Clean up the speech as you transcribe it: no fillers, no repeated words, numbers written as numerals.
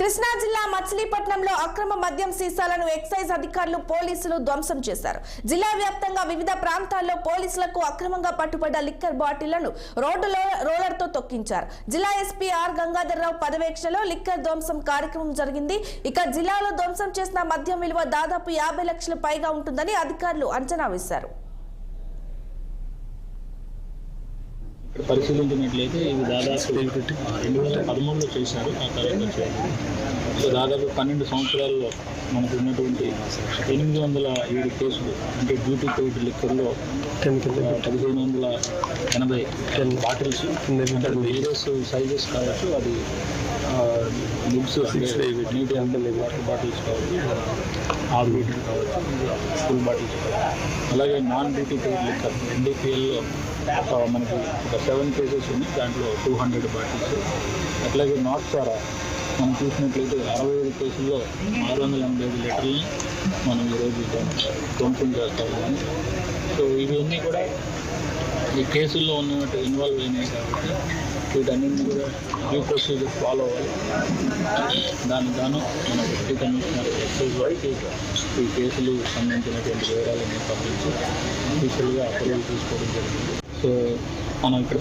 కృష్ణా జిల్లా మచిలీపట్నంలో అక్రమ మద్యం సీసాలను ఎక్సైజ్ అధికారులు పోలీసులు ధ్వంసం చేశారు. జిల్లా వ్యాప్తంగా వివిధ ప్రాంతాల్లో పోలీసులకు అక్రమంగా పట్టుబడ్డ లిక్కర్ బాటిళ్లను రోడ్డులో రోలర్తో తొక్కించారు. జిల్లా ఎస్పీ ఆర్ గంగాధర్రావు పర్యవేక్షణలో లిక్కర్ ధ్వంసం కార్యక్రమం జరిగింది. ఇక జిల్లాలో ధ్వంసం చేసిన మద్యం విలువ దాదాపు 50 లక్షల పైగా ఉంటుందని అధికారులు అంచనా వేశారు. పరిశీలించినట్లయితే ఇవి దాదాపు 2013లో చేశారు. ఆ తర్వాత సో దాదాపు 12 సంవత్సరాల్లో మనకు ఉన్నటువంటి 807 కేసులు అంటే డ్యూటీ పెయిడ్ లిక్కర్లో 1580 బాటిల్స్ వేరియస్ సైజెస్ కావచ్చు, అది లిబ్స్ నీటి వాటర్ బాటిల్స్ కావచ్చు, హాఫ్ లీటర్ కావచ్చు, ఫుల్ బాటిల్స్ కావచ్చు. అలాగే నాన్ డ్యూటీ పెయిడ్ లిక్కర్ NDPLలో మనకి ఒక 7 కేసెస్ ఉన్నాయి, దాంట్లో 200 బాటిల్స్. అట్లాగే నాట్ సారా మనం చూసినట్లయితే 65 కేసుల్లో 685 లీటర్లని మనం ఈరోజు ధ్వంసం చేస్తాము. సో ఇవన్నీ కూడా ఈ కేసుల్లో ఉన్నట్టు ఇన్వాల్వ్ అయినాయి కాబట్టి వీటన్నింటినీ కూడా డ్యూ ప్రొసీజర్ ఫాలో అవ్వాలి. దానికి గాను మన డిప్యూటీ కమిషనర్ ఎక్సైజ్ వారికి ఈ కేసులు సంబంధించినటువంటి వివరాలను పంపించి అఫీషియల్గా అప్రూవల్ తీసుకోవడం జరిగింది. సో మనం ఇక్కడ